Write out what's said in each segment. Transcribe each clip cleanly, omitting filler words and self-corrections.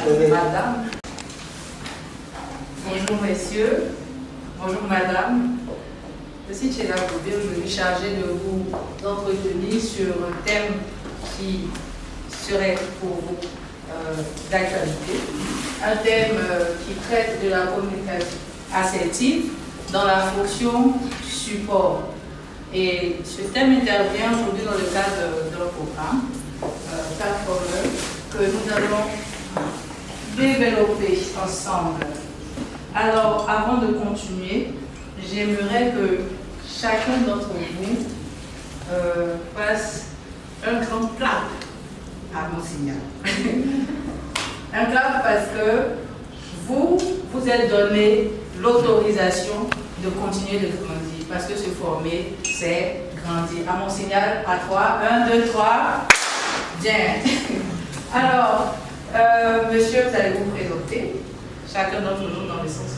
Madame. Bonjour messieurs, bonjour madame. Je suis Tchéla Goubé, je suis chargée de vous entretenir sur un thème qui serait pour vous d'actualité. Un thème qui traite de la communication assertive dans la fonction support. Et ce thème intervient aujourd'hui dans le cadre d'un programme, plateforme, que nous allons développer ensemble. Alors, avant de continuer, j'aimerais que chacun d'entre vous fasse un grand clap à mon signal. Un clap parce que vous êtes donné l'autorisation de continuer de grandir. Parce que se former, c'est grandir. À mon signal, à 3, 1, 2, 3. Bien. Alors, monsieur, vous allez vous présenter. Chacun d'entre nous dans le sens,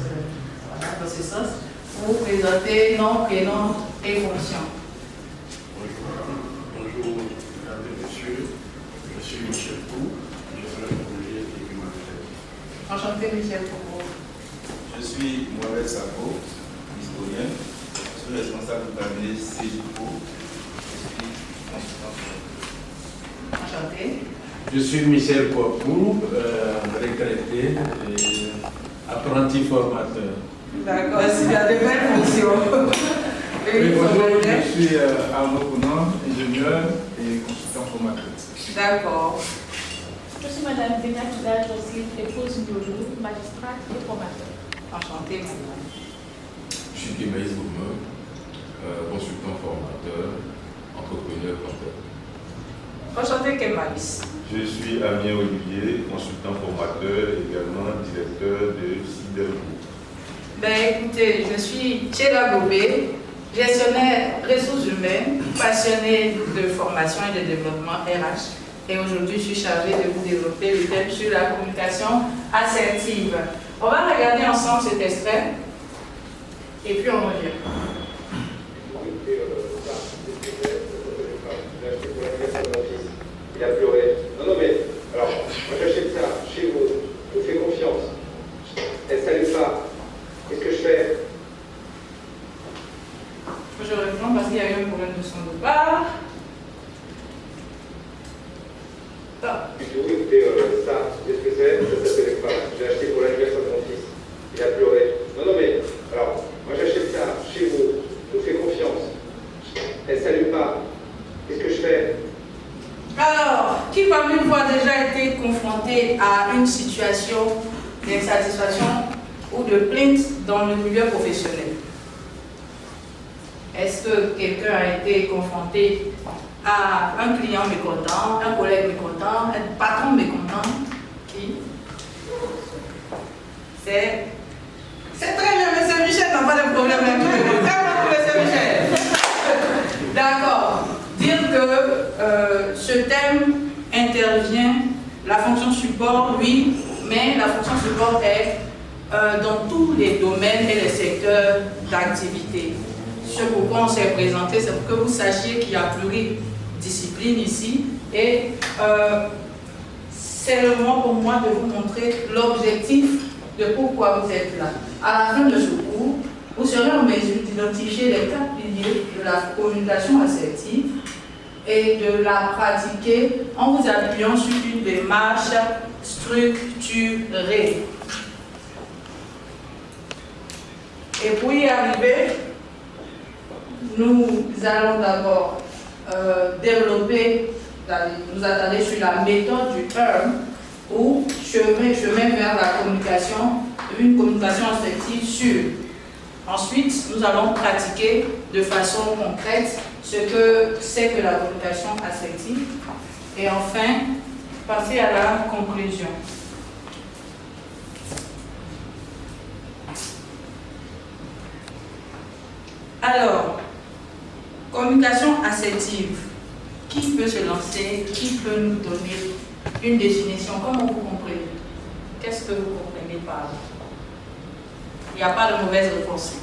voilà, dans ce sens. Vous présentez nom, prénom et fonction. Bonjour, mesdames et messieurs. Je suis Michel Pou, gestionnaire de projet et humanitaire. Enchanté, Michel Pou. Je suis Mohamed Sako, historien. Je suis responsable du cabinet CGPO. Je suis consultant. Enchanté. Je suis Michel Popou, retraité et apprenti formateur. D'accord, c'est la de belles fonctions. Oui, bonjour, je suis Arnaud Pounan, ingénieur et consultant formateur. D'accord. Je suis Madame Benatila Josine, épouse Ndolo, magistrate et formateur. Enchantée, madame. Je suis Kémaïs Goumeux, consultant formateur, entrepreneur comptable. Enchanté, Kémaïs. Je suis Amien Olivier, consultant formateur, également directeur de Cybergroup. Ben écoutez, je suis Tchéla Goubé, gestionnaire ressources humaines, passionnée de formation et de développement RH. Et aujourd'hui, je suis chargée de vous développer le thème sur la communication assertive. On va regarder ensemble cet extrait et puis on revient. Il a pleuré. Non, mais, alors, moi j'achète ça chez vous, je vous fais confiance. Elle ne salue pas. Qu'est-ce que je fais? Je réponds parce qu'il y a eu un problème de son de part. Je dis oui, écoutez, ça, qu'est-ce que c'est? Ça s'appelle pas. J'ai acheté pour l'anniversaire de mon fils. Il a pleuré. Non, mais, alors, moi j'achète ça chez vous, je vous fais confiance. Elle ne salue pas. Qu'est-ce que je fais? Alors, qui parmi vous a déjà été confronté à une situation d'insatisfaction ou de plainte dans le milieu professionnel? Est-ce que quelqu'un a été confronté à un client mécontent, un collègue mécontent, un patron mécontent? Qui? C'est très bien, monsieur Michel n'a pas de problème là-dessus. Très bien, monsieur Michel. D'accord. Dire que ce thème intervient, la fonction support, oui, mais la fonction support est dans tous les domaines et les secteurs d'activité. Ce pourquoi on s'est présenté, c'est pour que vous sachiez qu'il y a pluridiscipline ici et c'est le moment pour moi de vous montrer l'objectif de pourquoi vous êtes là. À la fin de ce cours, vous serez en mesure d'identifier les 4 piliers de la communication assertive et de la pratiquer en vous appuyant sur une démarche structurée. Et pour y arriver, nous allons d'abord développer, nous attarder sur la méthode du EARM ou chemin vers la communication, une communication assertive sûre. Ensuite, nous allons pratiquer de façon concrète ce que c'est que la communication assertive. Et enfin, passer à la conclusion. Alors, communication assertive. Qui peut se lancer? Qui peut nous donner une définition? Comment vous comprenez? Qu'est-ce que vous comprenez par là? Il n'y a pas de mauvaise réponse.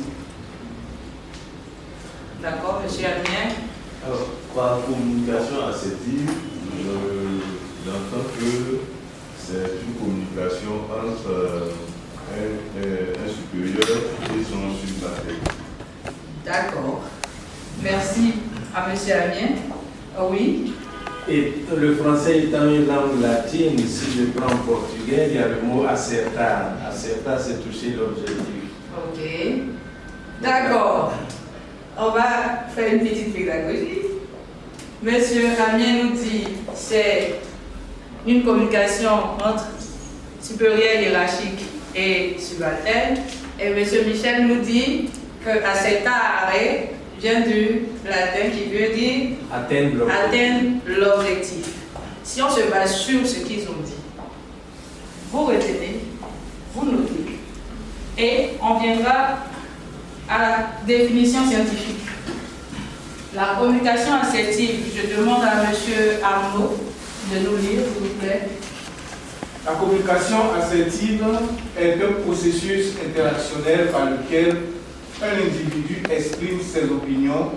D'accord, monsieur Adrien? Alors, par communication assertive, j'entends que c'est une communication relation entre un supérieur et son subalterne. D'accord. Merci à M. Amien. Oui. Et le français étant une langue latine, si je prends portugais, il y a le mot acertar. Acertar, c'est toucher l'objectif. Ok. D'accord. On va faire une petite pédagogie. Monsieur Amien nous dit que c'est une communication entre supérieur hiérarchique et subalterne. Et M. Michel nous dit que accertare vient du latin qui veut dire atteindre l'objectif. Si on se base sur ce qu'ils ont dit, vous retenez, vous notez, et on viendra à la définition scientifique. La communication assertive, je demande à M. Arnaud de nous lire, s'il vous plaît. La communication assertive est un processus interactionnel par lequel un individu exprime ses opinions,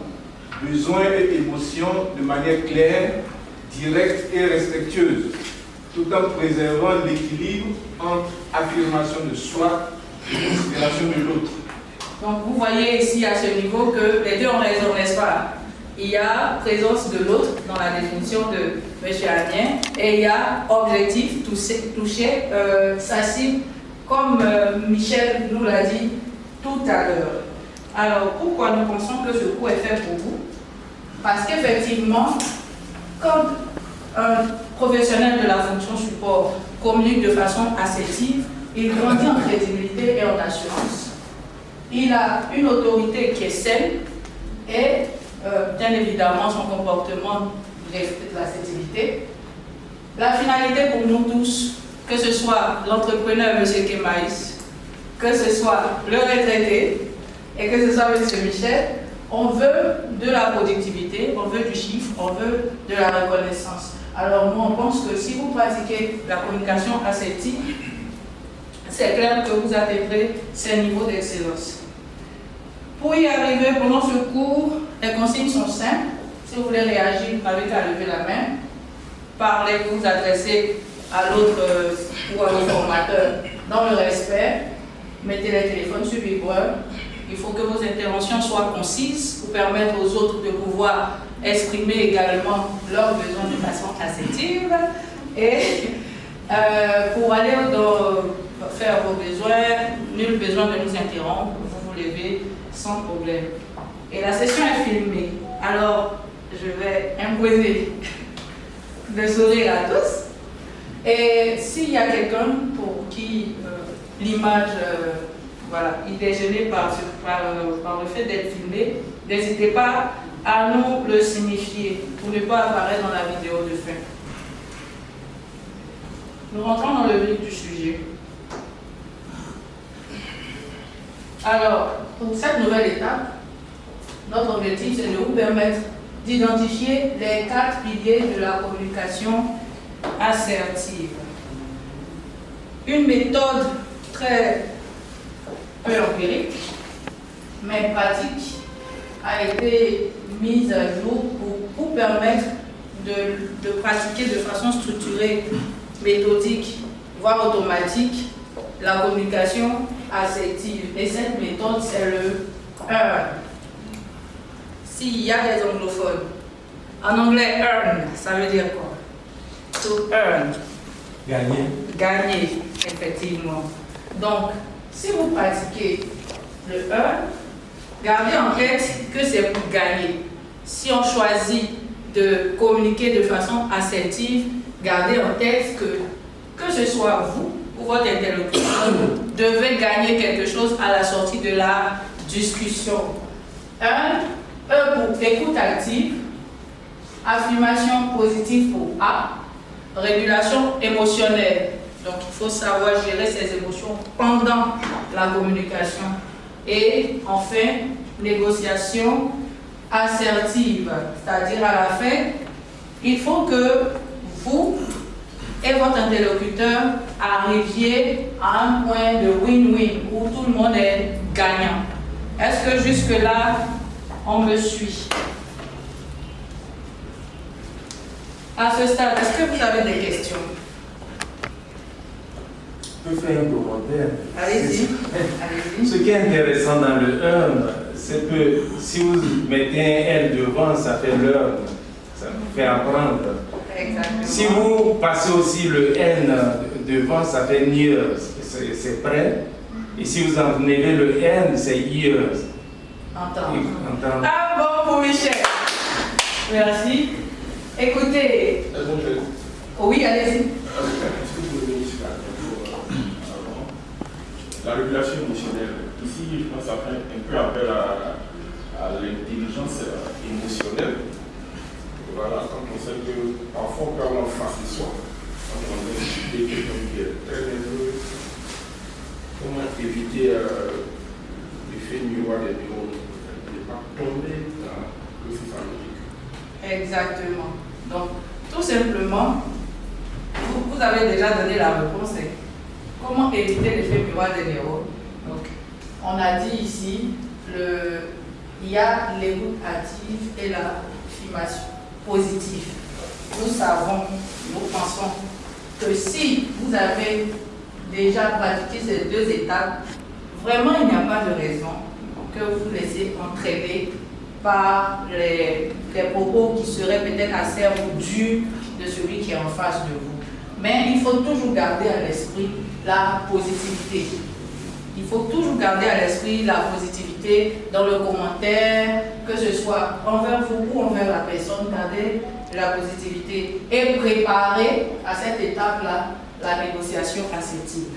besoins et émotions de manière claire, directe et respectueuse, tout en préservant l'équilibre entre affirmation de soi et considération de l'autre. Donc vous voyez ici à ce niveau que les deux ont raison, n'est-ce pas? Il y a présence de l'autre dans la définition de M. Amien et il y a objectif, toucher sa cible, comme Michel nous l'a dit tout à l'heure. Alors pourquoi nous pensons que ce cours est fait pour vous? Parce qu'effectivement, quand un professionnel de la fonction support communique de façon assertive, il grandit en crédibilité et en assurance. Il a une autorité qui est saine et bien évidemment son comportement reflète l'assertivité. La finalité pour nous tous, que ce soit l'entrepreneur M. Kemaïs, que ce soit le retraité et que ce soit M. Michel, on veut de la productivité, on veut du chiffre, on veut de la reconnaissance. Alors nous on pense que si vous pratiquez la communication assertive, c'est clair que vous atteindrez ces niveaux d'excellence. Pour y arriver pendant ce cours, les consignes sont simples. Si vous voulez réagir, vous n'avez qu'à lever la main. Parlez, vous vous adressez à l'autre ou à l'autre formateur dans le respect. Mettez les téléphones sur vibreur. Il faut que vos interventions soient concises pour permettre aux autres de pouvoir exprimer également leurs besoins de façon assertive. Et pour aller faire vos besoins, nul besoin de nous interrompre, vous vous levez sans problème. Et la session est filmée. Alors, je vais imposer le sourire à tous. Et s'il y a quelqu'un pour qui l'image, voilà, il est gêné par le fait d'être filmé, n'hésitez pas à nous le signifier pour ne pas apparaître dans la vidéo de fin. Nous rentrons dans le vif du sujet. Alors, pour cette nouvelle étape, notre objectif, c'est de vous permettre d'identifier les 4 piliers de la communication assertive. Une méthode très peu empirique, mais pratique, a été mise à jour pour vous permettre de pratiquer de façon structurée, méthodique, voire automatique, la communication assertive. Et cette méthode, c'est le EARN. S'il y a des anglophones, en anglais, earn, ça veut dire quoi? To earn. Gagner. Gagner, effectivement. Donc, si vous pratiquez le earn, gardez en tête que c'est pour gagner. Si on choisit de communiquer de façon assertive, gardez en tête que ce soit vous ou votre interlocuteur devez gagner quelque chose à la sortie de la discussion. E pour écoute active, affirmation positive pour A, régulation émotionnelle. Donc il faut savoir gérer ses émotions pendant la communication. Et enfin, négociation assertive, c'est-à-dire à la fin, il faut que vous et votre interlocuteur arriviez à un point de win-win où tout le monde est gagnant. Est-ce que jusque-là, on me suit? À ce stade, est-ce que vous avez des questions? Je peux faire un commentaire. Allez-y. Allez-y. Ce qui est intéressant dans le 1, c'est que si vous mettez un L devant, ça fait l'heure. Ça vous fait apprendre. Exactement. Si vous passez aussi le N devant, ça fait years. C'est prêt. Et si vous enlevez le N, c'est years. Entendre. Ah bon pour Michel. Merci. Écoutez. Oui, allez-y. Est-ce que vous pouvez venir sur la avant la régulation émotionnelle? Ici, je pense que ça fait un peu appel à l'intelligence émotionnelle. Voilà, quand on sait que parfois on peut avoir en face de soi, quand on a discuté quelqu'un qui est très nerveux, comment éviter l'effet miroir des neurones, de ne pas tomber dans le psychologique. Exactement. Donc, tout simplement, vous avez déjà donné la réponse. Comment éviter l'effet miroir des neurones? Donc, on a dit ici, il y a l'écoute active et la affirmation positive. Nous savons, nous pensons que si vous avez déjà pratiqué ces deux étapes, vraiment il n'y a pas de raison que vous vous laissez entraîner par les propos qui seraient peut-être assez durs de celui qui est en face de vous. Mais il faut toujours garder à l'esprit la positivité. Il faut toujours garder à l'esprit la positivité dans le commentaire, que ce soit envers vous ou envers la personne, gardez la positivité et préparer à cette étape-là la négociation assertive.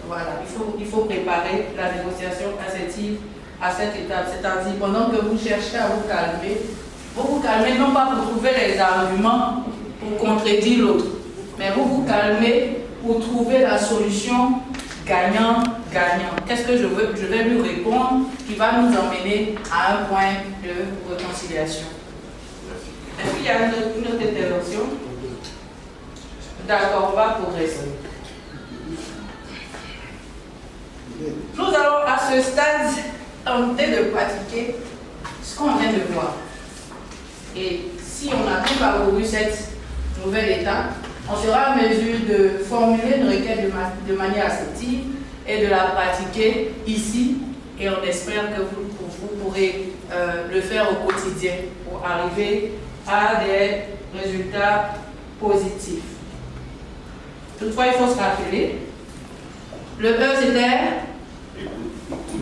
Voilà, il faut préparer la négociation assertive à cette étape, c'est-à-dire pendant que vous cherchez à vous vous calmez non pas pour trouver les arguments pour contredire l'autre, mais vous vous calmez pour trouver la solution gagnant-gagnant. Qu'est-ce que je vais lui répondre qui va nous emmener à un point de réconciliation. Est-ce qu'il y a une autre intervention? D'accord, on va progresser. Nous allons à ce stade tenter de pratiquer ce qu'on vient de voir. Et si on a bien parcouru cette nouvelle étape, on sera en mesure de formuler une requête de manière assertive et de la pratiquer ici. Et on espère que vous pourrez le faire au quotidien pour arriver à des résultats positifs. Toutefois, il faut se rappeler, le E c'était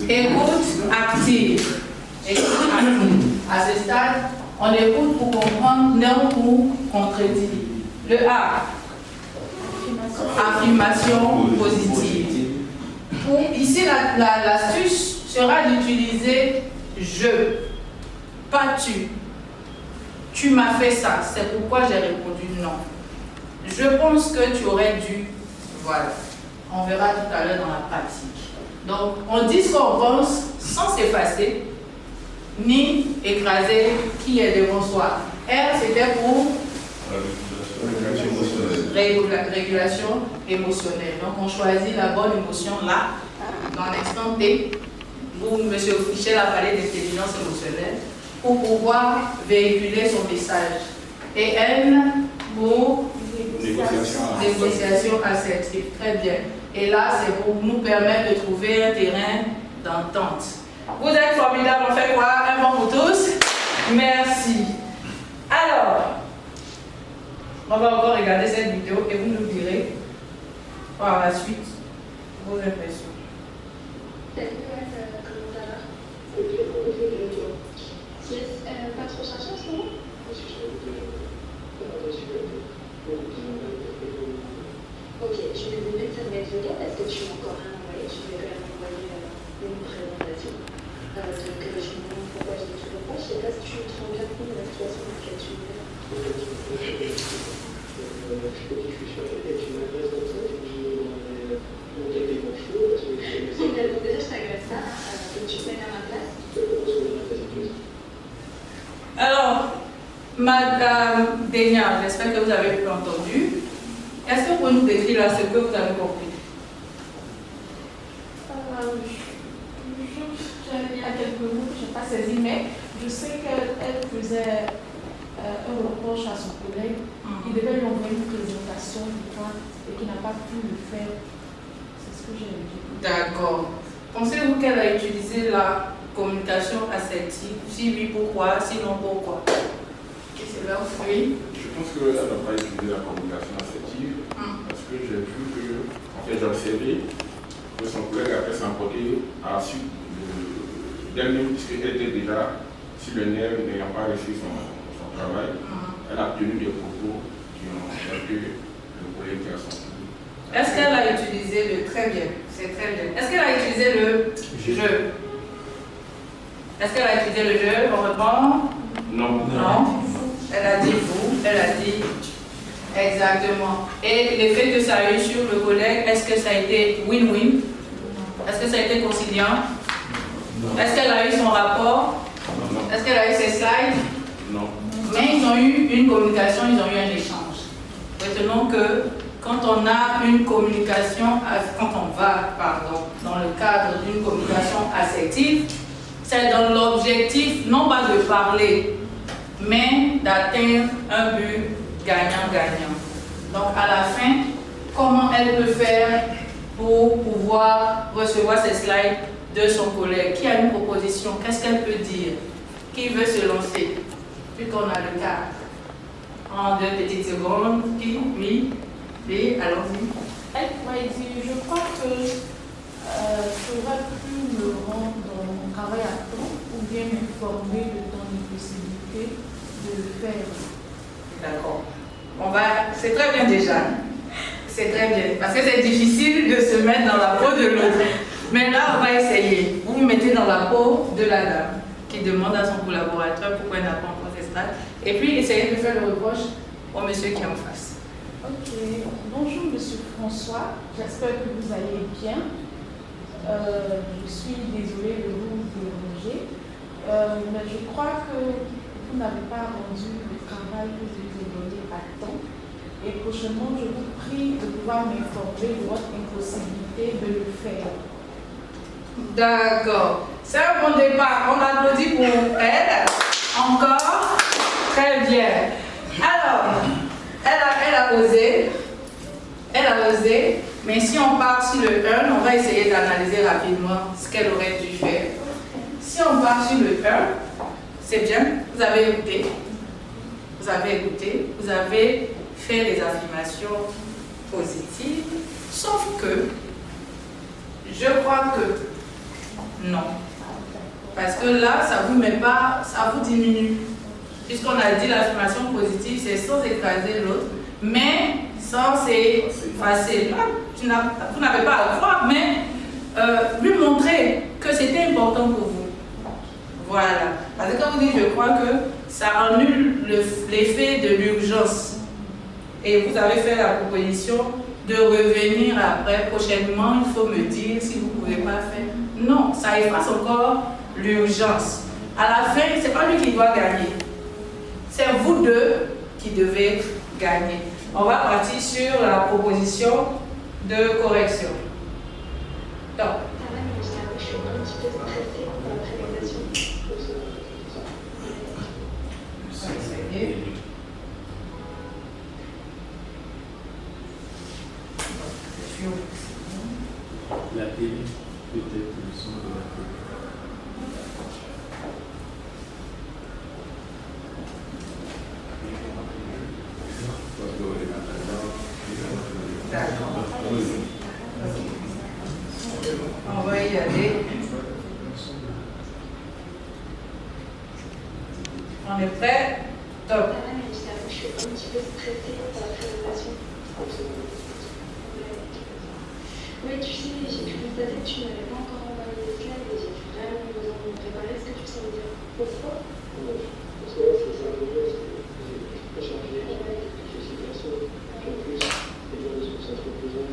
écoute active. Écoute active. À ce stade, on écoute pour comprendre, non pour contredire. Le A, affirmation positive. Ici, l'astuce sera d'utiliser je, pas tu. Tu m'as fait ça, c'est pourquoi j'ai répondu non. Je pense que tu aurais dû. Voilà. On verra tout à l'heure dans la pratique. Donc, on dit ce qu'on pense sans s'effacer, ni écraser qui est devant soi. R, c'était pour régulation émotionnelle. Donc, on choisit la bonne émotion là, dans l'instant T. Vous, M. Michel a parlé d'intelligence émotionnelle pour pouvoir véhiculer son message. Et N, pour négociation assertive. Très bien. Et là, c'est pour nous permettre de trouver un terrain d'entente. Vous êtes formidables, on fait quoi? Un bon pour tous? Merci. Alors, on va encore regarder cette vidéo et vous nous direz par la suite vos impressions. Pas trop chargé en ce moment? Ok, je vais vous mettre ça de mettre le cas parce que tu m'as encore rien envoyé. Je vais quand même envoyer une présentation. Donc, je me demande pourquoi je ne toujours pas. Je ne sais pas si tu te rends bien compte de la situation dans laquelle tu es. Déjà, je t'agresse ça. Donc, tu te mets à ma place. Alors, Madame Denia, j'espère que vous avez entendu. Est-ce que vous pouvez nous décrire là ce que vous avez compris? Il y a quelques mots que je n'ai pas saisi, mais je sais qu'elle faisait un reproche à son collègue. Il devait lui envoyer une présentation du point et qu'il n'a pas pu le faire ce que j'ai dit. D'accord. Pensez-vous qu'elle a utilisé la communication assertive? Si oui, pourquoi? Sinon, pourquoi? C'est là, oui. Je pense qu'elle n'a pas utilisé la communication assertive parce que j'ai vu que, en fait, j'ai observé que son collègue après s'emporter à la suite d'elle-même, puisqu'elle était déjà sur le nerf n'ayant pas réussi son travail. Elle a tenu des propos qui ont fait que le collègue qui a son tour. Est-ce qu'elle a utilisé le très bien? C'est très bien. Est-ce qu'elle a utilisé le jeu? Est-ce qu'elle a utilisé le jeu? On répond? Non. Non. Elle a dit vous, elle a dit exactement. Et l'effet que ça a eu sur le collègue, est-ce que ça a été win-win? Est-ce que ça a été conciliant? Est-ce qu'elle a eu son rapport? Non. Est-ce qu'elle a eu ses slides? Non. Mais ils ont eu une communication, ils ont eu un échange. Retenons que quand on a une communication, quand on va, dans le cadre d'une communication assertive, c'est dans l'objectif, non pas de parler, mais d'atteindre un but gagnant-gagnant. Donc à la fin, comment elle peut faire pour pouvoir recevoir ces slides de son collègue? Qui a une proposition? Qu'est-ce qu'elle peut dire? Qui veut se lancer? Vu qu'on a le cadre. En 2 petites secondes, qui? Oui. Et allons-y. Elle m'a dit, je crois que j'aurais pu me rendre dans mon travail à temps ou bien m'informer de ton impossibilité de le faire. D'accord. C'est très bien déjà. C'est très bien. Parce que c'est difficile de se mettre dans la peau de l'autre. Mais là, on va essayer. Vous vous mettez dans la peau de la dame qui demande à son collaborateur pourquoi elle n'a pas encore ses slides. Et puis, essayez de faire le reproche au monsieur qui est en face. Ok. Bonjour, monsieur François. J'espère que vous allez bien. Je suis désolée de vous déranger. Mais je crois que vous n'avez pas rendu le travail que je vous ai donné à temps. Et prochainement, je vous prie de pouvoir m'informer de votre impossibilité de le faire. D'accord. C'est un bon départ. On applaudit pour elle. Encore. Très bien. Alors, elle a osé. Elle a osé. Mais si on part sur le 1, on va essayer d'analyser rapidement ce qu'elle aurait dû faire. Si on part sur le 1, c'est bien. Vous avez écouté. Vous avez écouté. Vous avez fait des affirmations positives. Sauf que, je crois que non. Parce que là, ça vous met pas, ça vous diminue. Puisqu'on a dit l'affirmation positive, c'est sans écraser l'autre, mais sans s'effacer. Là, vous n'avez pas à le croire, mais lui montrer que c'était important pour vous. Voilà. Parce que quand vous dites, je crois que ça annule l'effet de l'urgence. Et vous avez fait la proposition de revenir après, prochainement, il faut me dire si vous ne pouvez pas faire. Non, ça efface encore l'urgence. À la fin, ce n'est pas lui qui doit gagner. C'est vous deux qui devez gagner. On va partir sur la proposition de correction. Donc. Je suis un petit peu stressée pour la présentation. La télé, peut-être le son de la télé. On va y aller. On est prêt? Top. Je suis un petit peu stressée pour la présentation. Oui, tu sais, j'ai pu constater que tu n'avais pas encore envoyé les slides et j'ai vraiment besoin de me préparer. Est-ce que tu sais me dire pourquoi? Parce que là, c'est ça, j'ai changé, je suis perso, en plus, les gens de ce que plus haut,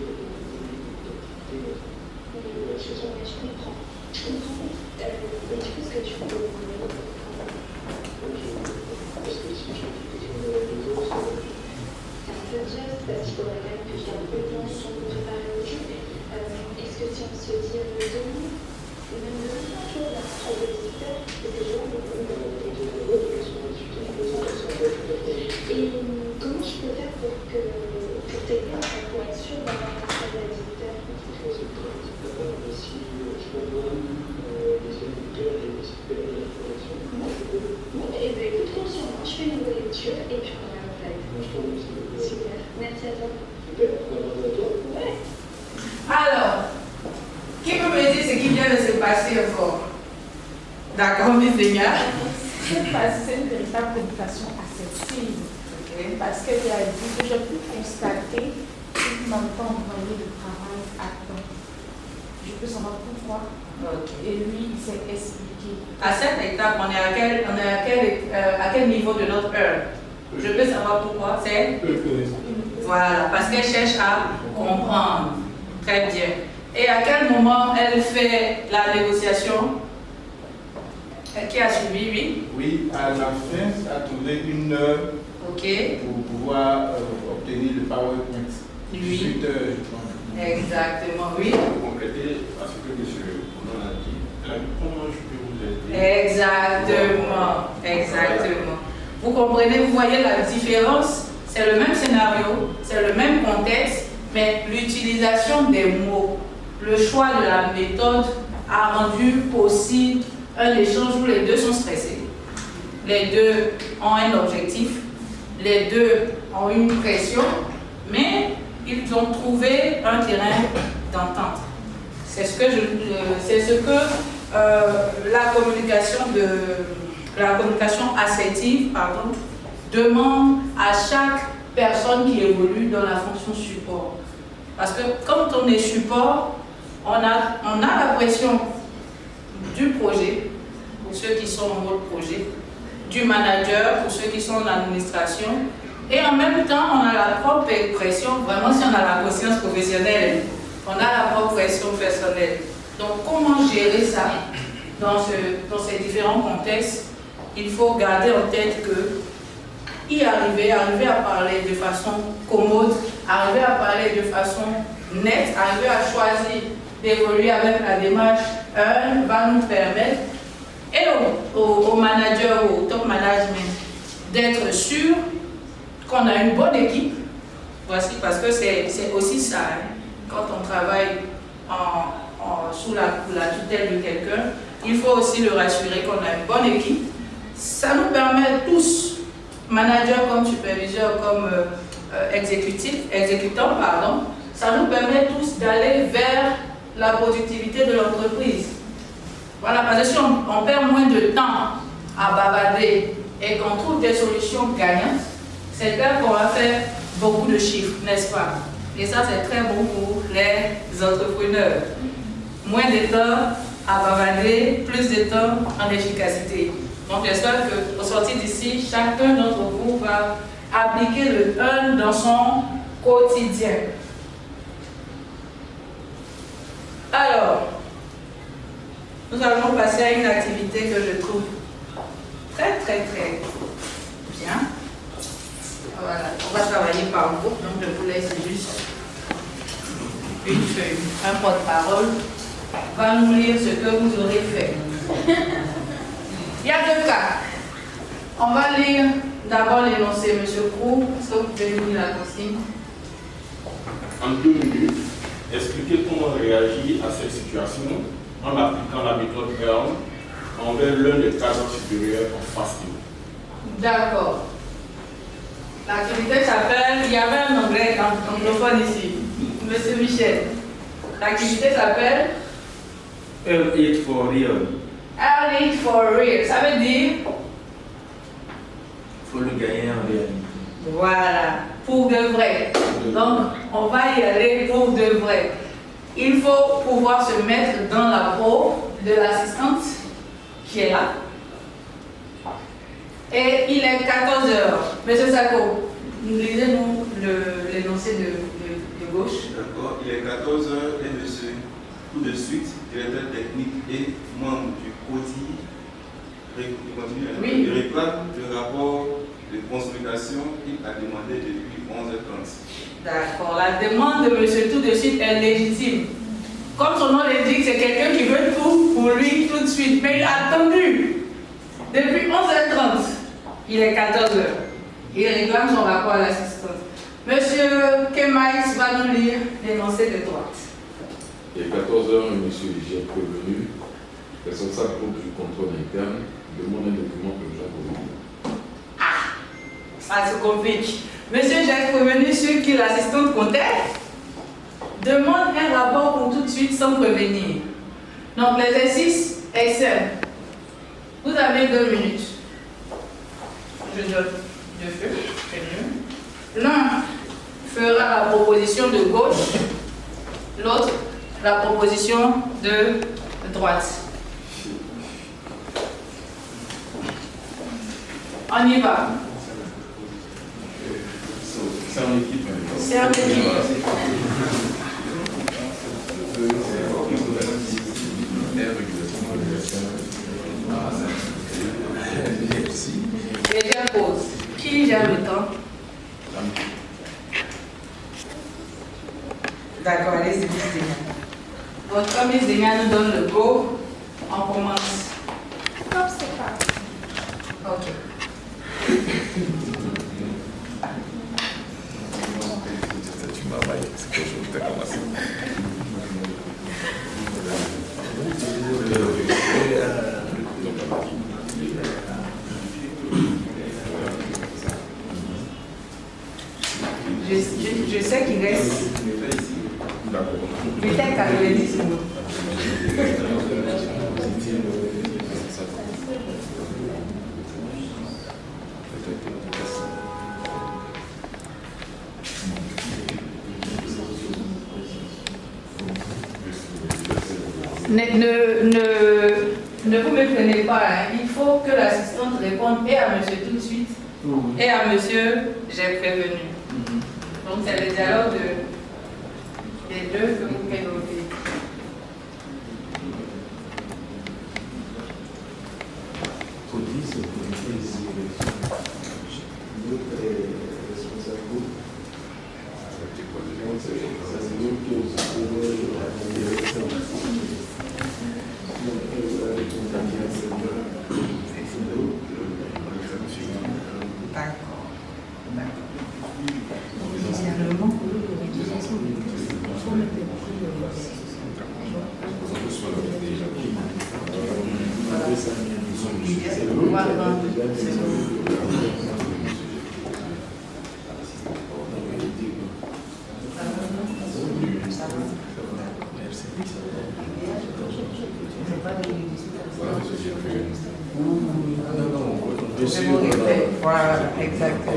je comprends. Je comprends. Mais du coup, est-ce que tu peux me dire parce que si je fais quelque chose de la maison, c'est un peu juste parce qu'il faudrait quand même que j'ai un peu de temps pour me préparer au jeu. Est-ce que si on se dit demain, et même demain, tu vois, à 18h, et que je vois et comment je peux faire pour t'aider, pour être sûr d'avoir un travail à 18h? passer encore. D'accord, mes seigneurs. C'est une véritable communication assertive. Parce qu'elle a dit que j'ai pu constater qu'il m'a pas envoyé le travail à temps. Je peux savoir pourquoi. Et lui, il s'est expliqué. À cette étape, on est à quel niveau de notre heure? Je peux savoir pourquoi. C'est voilà, parce qu'elle cherche à comprendre. Très bien. Et à quel moment elle fait la négociation? Qui a suivi, oui? Oui, à la fin, ça a trouvé une heure pour pouvoir obtenir le PowerPoint. 18 heures, je pense. Exactement, oui. Pour compléter à ce que M. Boulon a dit, comment je peux vous aider? Exactement, exactement. Vous comprenez, vous voyez la différence? C'est le même scénario, c'est le même contexte, mais l'utilisation des mots, le choix de la méthode a rendu possible un échange où les deux sont stressés. Les deux ont un objectif, les deux ont une pression, mais ils ont trouvé un terrain d'entente. C'est ce que, la communication assertive demande à chaque personne qui évolue dans la fonction support. Parce que quand on est support, on a la pression du projet, pour ceux qui sont en mode projet, du manager, pour ceux qui sont en administration, et en même temps, on a la propre pression, vraiment si on a la conscience professionnelle, on a la propre pression personnelle. Donc comment gérer ça dans ces différents contextes? Il faut garder en tête que arriver à parler de façon commode, arriver à parler de façon nette, arriver à choisir d'évoluer avec la démarche va nous permettre, et au manager, au top management, d'être sûr qu'on a une bonne équipe. Voici, parce que c'est aussi ça, quand on travaille sous la tutelle de quelqu'un, il faut aussi le rassurer qu'on a une bonne équipe. Ça nous permet tous, managers comme superviseurs, comme exécutants, ça nous permet tous d'aller vers la productivité de l'entreprise. Voilà, parce que si on perd moins de temps à bavarder et qu'on trouve des solutions gagnantes, c'est clair qu'on va faire beaucoup de chiffres, n'est-ce pas? Et ça, c'est très bon pour les entrepreneurs. Moins de temps à bavarder, plus de temps en efficacité. Donc, j'espère qu'au sortir d'ici, chacun d'entre vous va appliquer le 1 dans son quotidien. Alors, nous allons passer à une activité que je trouve très bien. Voilà, on va travailler par groupe, donc je vous laisse juste une feuille. Un porte-parole va nous lire ce que vous aurez fait. Il y a deux cas. On va lire d'abord l'énoncé, M. Krou. Est-ce que vous pouvez nous lire la consigne? En 2 minutes, expliquez comment réagir à cette situation en appliquant la méthode EARN envers l'un des cadres supérieurs en face de vous. D'accord. L'activité s'appelle, il y avait un anglais anglophone ici, Monsieur Michel. L'activité s'appelle Earn it for real. Earn it for real. Ça veut dire Faut le gagner en réalité. voilà, pour de vrai. Donc, on va y aller pour de vrai. Il faut pouvoir se mettre dans la peau de l'assistante qui est là. Et il est 14 heures. Monsieur Sako, lisez-nous l'énoncé de gauche. D'accord, il est 14 heures et monsieur, tout de suite, directeur technique et membre du CODI, il réclame le rapport de consultation qu'il a demandé depuis 11h30. D'accord, la demande de monsieur tout de suite est légitime. Comme son nom l'indique, c'est quelqu'un qui veut tout pour lui tout de suite. Mais il a attendu depuis 11h30. Il est 14h. Il réclame son rapport à l'assistance. Monsieur Kemaïs va nous lire l'énoncé de droite. Il est 14h, monsieur j'ai prévenu, responsable groupe du contrôle interne, demande un document urgent pour lui. Ah, ça se complique. Monsieur, j'ai prévenu sur qui l'assistante comptait demande un rapport pour tout de suite sans prévenir. Donc l'exercice Excel, vous avez 2 minutes. Je donne 2 feux, c'est mieux. L'un fera la proposition de gauche, l'autre la proposition de droite. On y va. C'est en équipe. C'est en équipe. Deuxième pause. Qui gère le temps? D'accord, allez-y, Miss Zénia. Votre Miss Zénia nous donne le go. On commence. Top, c'est pas. Ok. Je sais qu'il reste peut-être 90 secondes. Ne vous méprenez pas, hein. Il faut que l'assistante réponde et à monsieur tout de suite et à monsieur j'ai prévenu. Donc c'est le dialogue des deux que vous présentez. Voilà, exactement.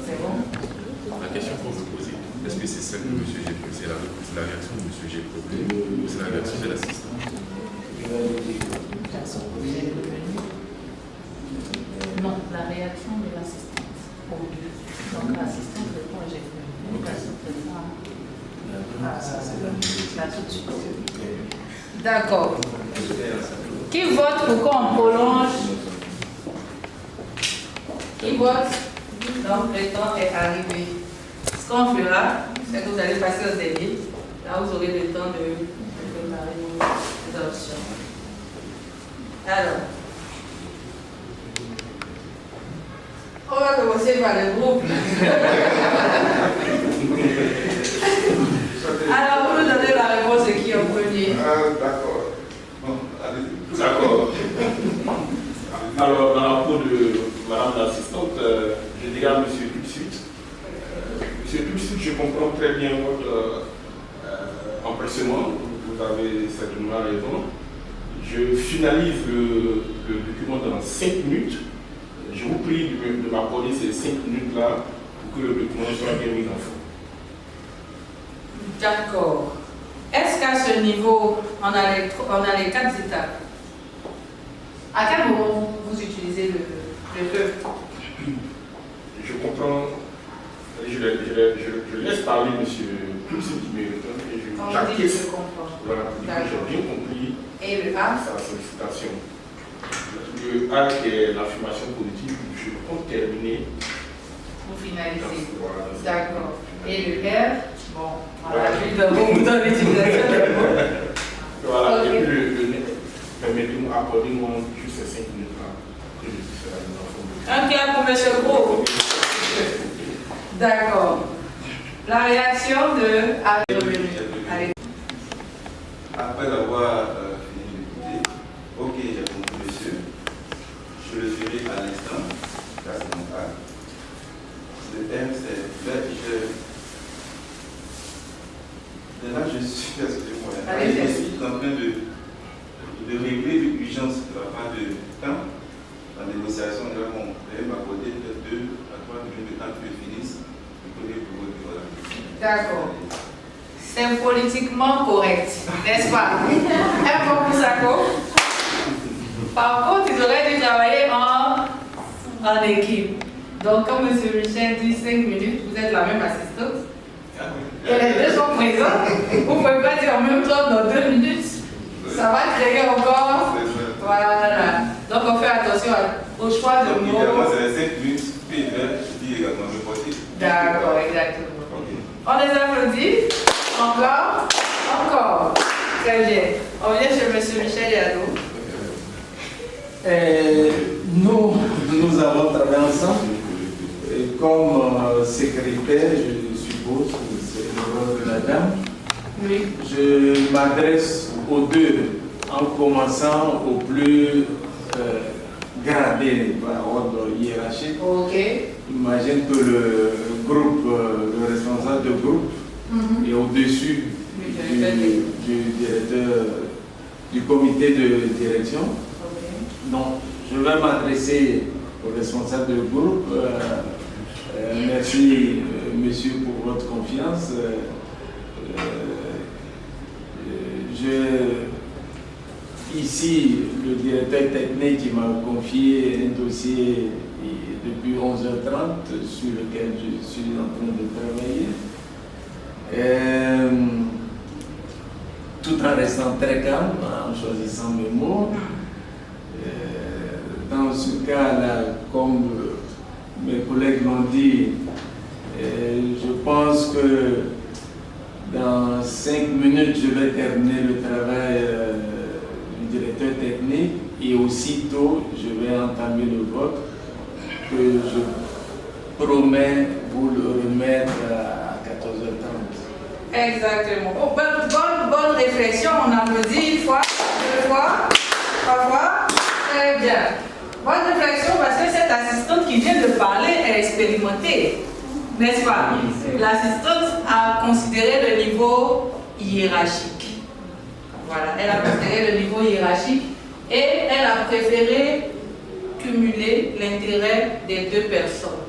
C'est bon. La question qu'on veut poser, est-ce que c'est celle de M. G. C'est la réaction de M. G. Ou c'est la réaction de l'assistant? Non, la réaction de l'assistante. Donc l'assistante répond G. Donc l'assistante répond là tout de suite. D'accord. Qui vote pour qu'on prolonge? Qui vote? Donc le temps est arrivé. Ce qu'on fera, c'est que vous allez passer au dernier. Là, vous aurez le temps de préparer vos options. Alors, on va commencer par le groupe. Alors, vous nous donnez la réponse qui en premier. D'accord. Bon, allez-y. D'accord. Alors, dans la peau de Madame l'assistante, je dirais à M. Tulsut. M. Tulsut, je comprends très bien votre empressement. Vous avez certainement raison. Je finalise le document dans 5 minutes. Je vous prie de m'accorder ces 5 minutes-là pour que le document soit bien mis en forme. D'accord. Est-ce qu'à ce niveau, on a les 4 étapes? À quel moment vous utilisez le feu? Je comprends. Je laisse parler M. Tulsut qui me répond et j'acquiesce. Je comprends. Voilà, j'ai bien compris. Et le A? Sa sollicitation. Le A qui est l'affirmation positive, je compte terminer. Vous finalisez. Voilà. D'accord. Et le R? Bon, voilà, je vais vous donner l'utilisation des mots. Voilà, Okay. et puis le net, permettez-moi, accordez-moi juste ces 5 minutes-là que je puisse faire la mise en forme. Un clap pour M. Gros. D'accord. La réaction de... Allez. Après avoir fini d'écouter, ok, j'ai compris monsieur, je le ferai à l'instant, ça c'est mon cas. Le M c'est Là, je suis, excusez-moi, Allez, je suis en train de régler l'urgence de la part de temps. La négociation, là, on va m'accorder peut-être 2 à 3 minutes de temps que je finisse. D'accord. C'est politiquement correct, n'est-ce pas? Un bon pour Sako. Par contre, ils auraient dû travailler en équipe. Donc, comme M. Michel dit 5 minutes, vous êtes la même assistante. Et les deux sont présents. Vous ne pouvez pas dire en même temps dans 2 minutes. Ça va créer encore. Voilà. Donc, on fait attention au choix de mots. Évidemment, c'est les 5 minutes. Puis, je dis également le porter. D'accord, exactement. On les applaudit. Encore. Très bien. On vient chez M. Michel Yadou. Nous avons travaillé ensemble. Et comme secrétaire, je suppose que c'est le rôle de la dame. Oui. Je m'adresse aux deux, en commençant au plus gradé par ordre hiérarchique. Ok. Imagine que le groupe, le responsable de groupe est au-dessus du directeur du comité de direction. Okay. Donc, je vais m'adresser au responsable de groupe. Merci, monsieur, pour votre confiance. Ici, le directeur technique qui m'a confié un dossier depuis 11h30 sur lequel je suis en train de travailler. Tout en restant très calme, en choisissant mes mots. Dans ce cas-là, comme mes collègues l'ont dit, je pense que dans 5 minutes, je vais terminer le travail du directeur technique et aussitôt, je vais entamer le vote que je promets vous le remettre à 14h30. Exactement. Oh, bonne réflexion. On applaudit une fois, 2 fois, 3 fois. Très bien. Bonne réflexion parce que cette assistante qui vient de parler est expérimentée. N'est-ce pas? L'assistante a considéré le niveau hiérarchique. Voilà, elle a considéré le niveau hiérarchique et elle a préféré cumuler l'intérêt des 2 personnes.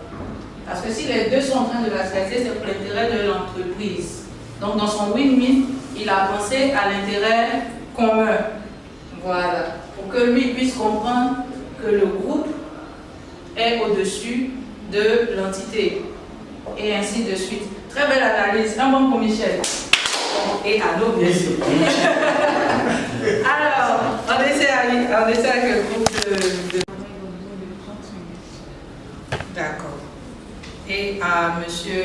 Parce que si les deux sont en train de la traiter, c'est pour l'intérêt de l'entreprise. Donc dans son win-win, il a pensé à l'intérêt commun. Voilà, pour que lui puisse comprendre que le groupe est au-dessus de l'entité. Et ainsi de suite. Très belle analyse. Un bon pour Michel. Et allô, bien sûr. Alors, on essaie avec le groupe de... D'accord. Et à monsieur...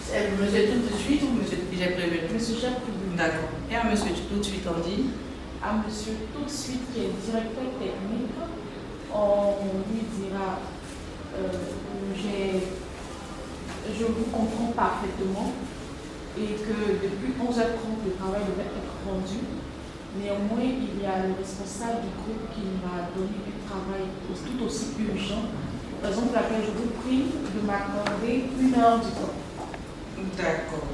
C'est monsieur tout de suite ou monsieur j'ai prévenu? Monsieur Jacques. D'accord. Et à monsieur tout de suite, on dit? À monsieur tout de suite, qui est directeur technique, on lui dira je vous comprends parfaitement et que depuis 11h30, le travail devait être rendu. Néanmoins, il y a le responsable du groupe qui m'a donné du travail tout aussi urgent, raison pour laquelle je vous prie de m'accorder 1 heure du temps. D'accord.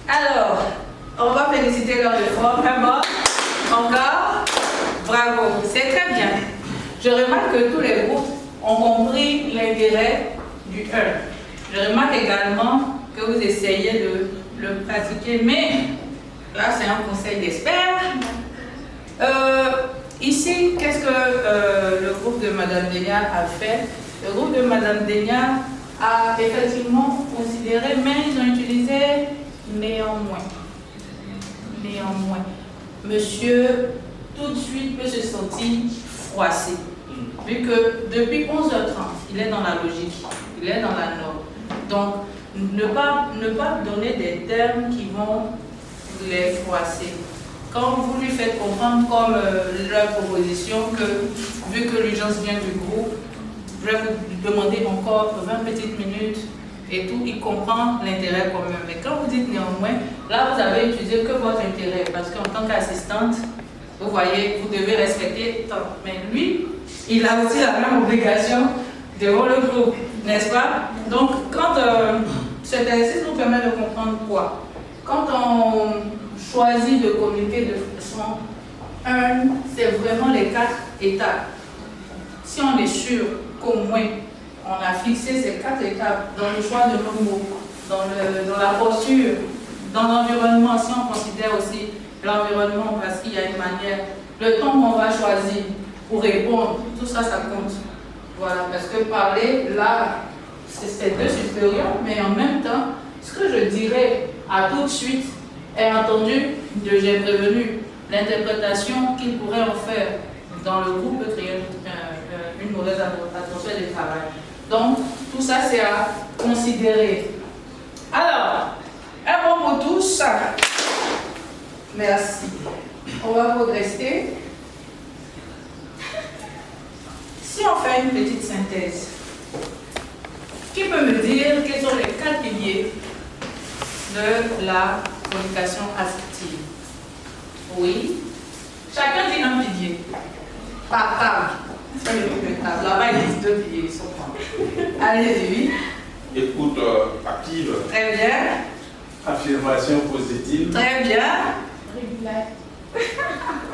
Alors, on va féliciter leur effort, vraiment. Encore, bravo, c'est très bien. Je remarque que tous les groupes ont compris l'intérêt du 1. Je remarque également que vous essayez de le pratiquer, mais là c'est un conseil d'expert. Ici, qu'est-ce que le groupe de Madame Denia a fait? Le groupe de Madame Denia a effectivement considéré, mais ils ont utilisé néanmoins. Monsieur, tout de suite, peut se sentir froissé. Vu que depuis 11h30, il est dans la logique, il est dans la norme. Donc, ne pas donner des termes qui vont les froisser. Quand vous lui faites comprendre, comme leur proposition, que vu que l'urgence vient du groupe, je vais vous demander encore 20 petites minutes et tout, il comprend l'intérêt commun. Mais quand vous dites néanmoins, là vous avez utilisé que votre intérêt, parce qu'en tant qu'assistante, vous voyez, vous devez respecter tant. Mais lui, il a aussi la même obligation devant le groupe, n'est-ce pas? Donc, quand cet exercice nous permet de comprendre quoi? quand on choisit de communiquer de façon c'est vraiment les 4 étapes. Si on est sûr qu'au moins on a fixé ces 4 étapes dans le choix de nos mots, dans la posture, dans l'environnement, si on considère aussi l'environnement, parce qu'il y a une manière, le temps qu'on va choisir pour répondre, tout ça, ça compte. Voilà, parce que parler, là, c'est de supérieur, mais en même temps, ce que je dirais à tout de suite est entendu de j'ai prévenu. L'interprétation qu'il pourrait en faire dans le groupe peut créer une mauvaise atmosphère de travail. Donc, tout ça, c'est à considérer. Alors, un mot pour tous. Merci. On va progresser. Si on fait une petite synthèse, qui peut me dire quels sont les 4 piliers de la communication affective? Oui. Chacun dit un pilier. Par table. C'est le truc de table. Là-bas, il dit 2 piliers. Ils sont pas. Allez-y. Écoute active. Très bien. Affirmation positive. Très bien.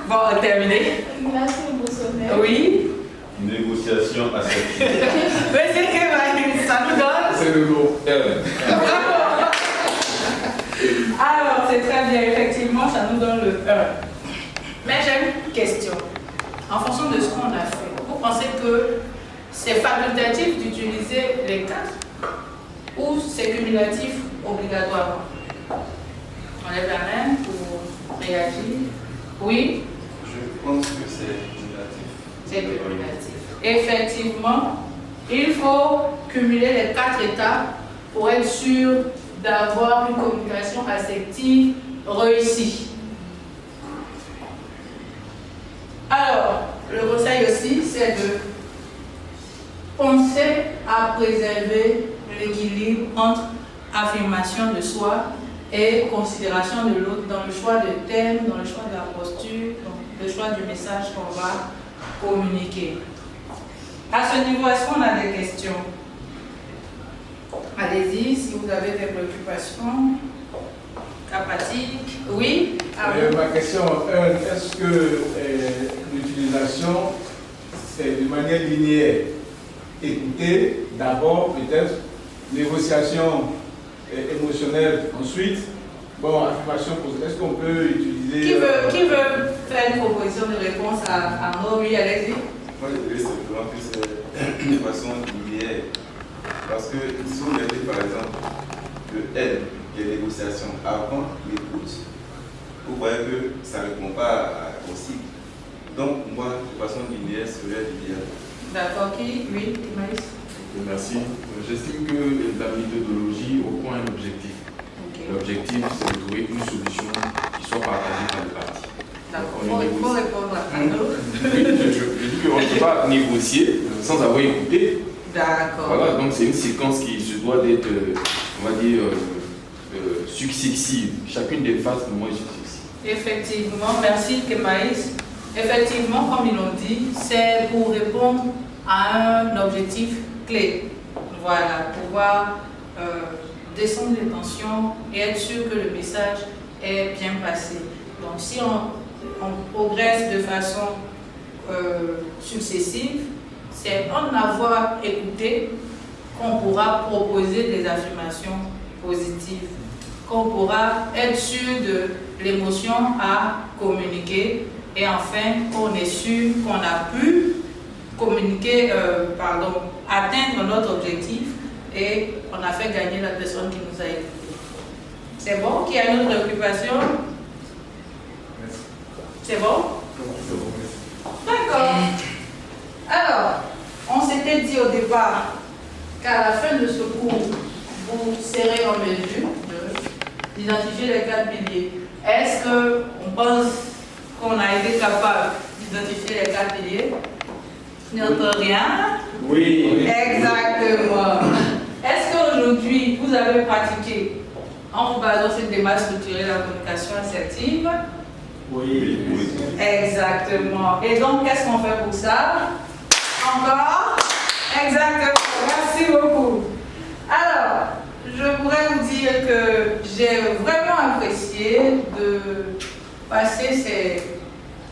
Bon, terminé. Régulation émotionnelle. Oui. Négociation assertive. Mais c'est que ça nous donne. C'est le mot R. Alors, c'est très bien, effectivement, ça nous donne le 1. Mais j'ai une question. En fonction de ce qu'on a fait, vous pensez que c'est facultatif d'utiliser les 4 ou c'est cumulatif obligatoirement? On lève la main pour réagir. Oui? Je pense que c'est cumulatif. C'est cumulatif. Effectivement, il faut cumuler les 4 étapes pour être sûr d'avoir une communication affective réussie. Alors, le conseil aussi, c'est de penser à préserver l'équilibre entre affirmation de soi et considération de l'autre dans le choix de thème, dans le choix de la posture, dans le choix du message qu'on va communiquer. À ce niveau, est-ce qu'on a des questions? Allez-y, si vous avez des préoccupations. Capatiques. Oui? Ma question 1, est-ce que l'utilisation, c'est de manière linéaire? Écouter d'abord, peut-être, négociation émotionnelle ensuite. Bon, affirmation positive. Est-ce qu'on peut utiliser... Qui veut faire une proposition de réponse à Arnaud? Oui, allez-y. Moi, je dirais simplement que c'est de façon linéaire. Parce que si vous mettez par exemple le L, qui est négociation, avant l'écoute, vous voyez que ça ne répond pas au cycle. Donc, moi, de façon linéaire, serait l'idéal. D'accord, qui? Oui, Maïs. Merci. J'estime que la méthodologie au point un objectif. Okay. L'objectif, c'est de trouver une solution qui soit partagée par les parties. D'accord, il faut répondre à Arnaud. Oui, je dis qu'on ne peut pas négocier sans avoir écouté. D'accord. Voilà, donc c'est une séquence qui se doit d'être, on va dire, successive. Chacune des phases, pour moi, est successive. Effectivement, merci Kemaïs. Effectivement, comme ils l'ont dit, c'est pour répondre à un objectif clé. Voilà, pouvoir descendre les tensions et être sûr que le message est bien passé. Donc si on progresse de façon successive, c'est en avoir écouté qu'on pourra proposer des affirmations positives, qu'on pourra être sûr de l'émotion à communiquer et enfin qu'on est sûr qu'on a pu communiquer, atteindre notre objectif et on a fait gagner la personne qui nous a écouté. C'est bon? Qui a une autre préoccupation? C'est bon? D'accord. Alors, on s'était dit au départ qu'à la fin de ce cours, vous serez en mesure d'identifier les 4 piliers. Est-ce qu'on pense qu'on a été capable d'identifier les 4 piliers? N'entend rien? Oui. Exactement. Est-ce qu'aujourd'hui, vous avez pratiqué en vous basant sur une démarche structurée de la communication assertive? Oui. Exactement. Et donc, qu'est-ce qu'on fait pour ça? Encore? Exactement. Merci beaucoup. Alors, je pourrais vous dire dire que j'ai vraiment apprécié de passer ces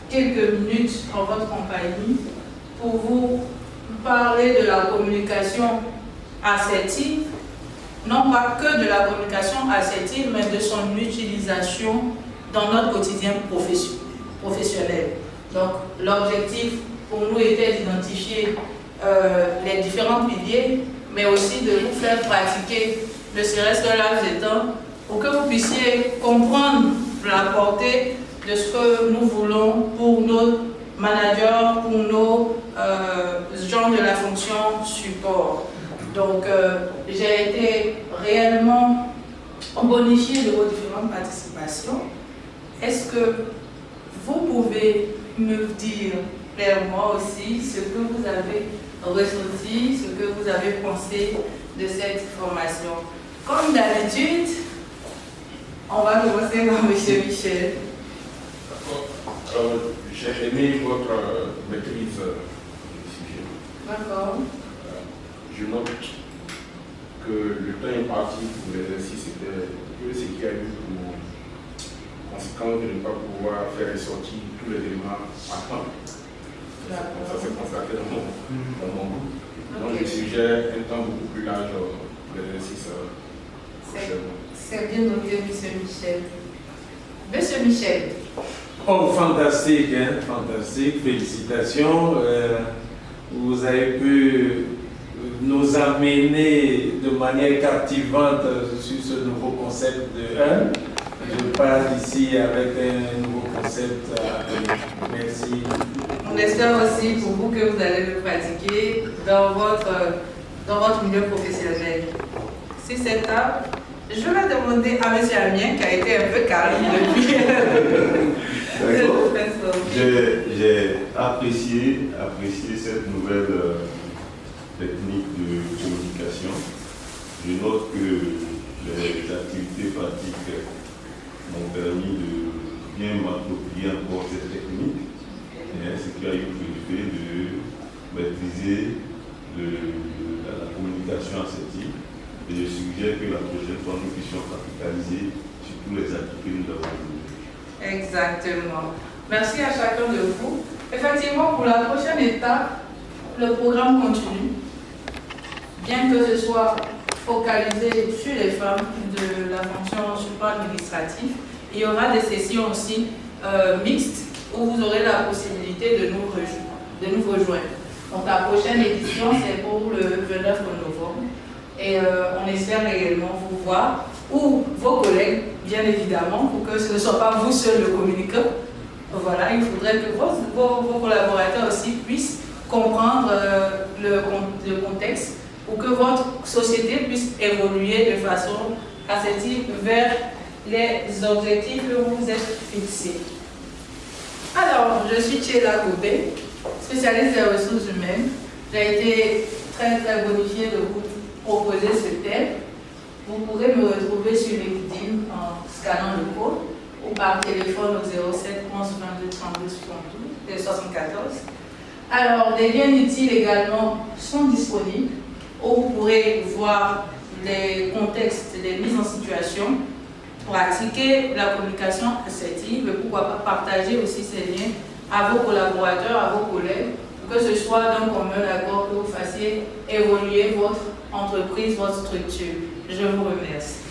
quelques minutes en votre compagnie pour vous parler de la communication assertive, non pas que de la communication assertive, mais de son utilisation dans notre quotidien professionnel. Donc, l'objectif pour nous était d'identifier les différents piliers, mais aussi de vous faire pratiquer, ne serait-ce que laps de temps, pour que vous puissiez comprendre la portée de ce que nous voulons pour nos managers, pour nos gens de la fonction support. Donc, j'ai été réellement bonifiée de vos différentes participations. Est-ce que vous pouvez me dire clairement aussi ce que vous avez ressenti, ce que vous avez pensé de cette formation? Comme d'habitude, on va commencer par M. Michel. D'accord. J'ai aimé votre maîtrise du sujet. D'accord. Je note que le temps imparti pour l'exercice était que ce qui a eu pour conséquence de ne pas pouvoir faire ressortir tous les éléments à temps. Ça s'est constaté dans mon groupe. Donc je suggère un temps beaucoup plus large pour l'exercice prochainement. C'est bien noté, M. Michel. M. Michel. Oh, fantastique, hein? Fantastique, félicitations. Vous avez pu nous amener de manière captivante sur ce nouveau concept de 1. Je pars ici avec un nouveau concept. Merci. On espère aussi pour vous que vous allez le pratiquer dans votre milieu professionnel. Si c'est ça, je vais demander à M. Amien, qui a été un peu calme depuis. D'accord. J'ai apprécié cette nouvelle technique de communication. Je note que les activités pratiques m'ont permis de bien m'approprier encore cette technique, ce qui a eu pour effet de maîtriser la communication assertive. Et je suggère que la prochaine fois, nous puissions capitaliser sur tous les acquis que nous avons eus. Exactement. Merci à chacun de vous. Effectivement, pour la prochaine étape, le programme continue. Bien que ce soit focalisé sur les femmes de la fonction support administratif, il y aura des sessions aussi mixtes où vous aurez la possibilité de nous rejoindre. Donc la prochaine édition, c'est pour le 29 novembre. Et on espère également vous voir, ou vos collègues, bien évidemment, pour que ce ne soit pas vous seul le communicant. Voilà, il faudrait que vos collaborateurs aussi puissent comprendre le contexte pour que votre société puisse évoluer de façon assertive vers les objectifs que vous vous êtes fixés. Alors, je suis Tchéla Gobé, spécialiste des ressources humaines. J'ai été très bonifiée de vous proposer ce thème. Vous pourrez me retrouver sur LinkedIn en scannant le code ou par téléphone au 07 11 22 32 74. Alors, des liens utiles également sont disponibles où vous pourrez voir les contextes, les mises en situation, pratiquer la communication assertive et pourquoi pas partager aussi ces liens à vos collaborateurs, à vos collègues, pour que ce soit d'un commun accord que vous fassiez évoluer votre entreprise, votre structure. Je vous remercie.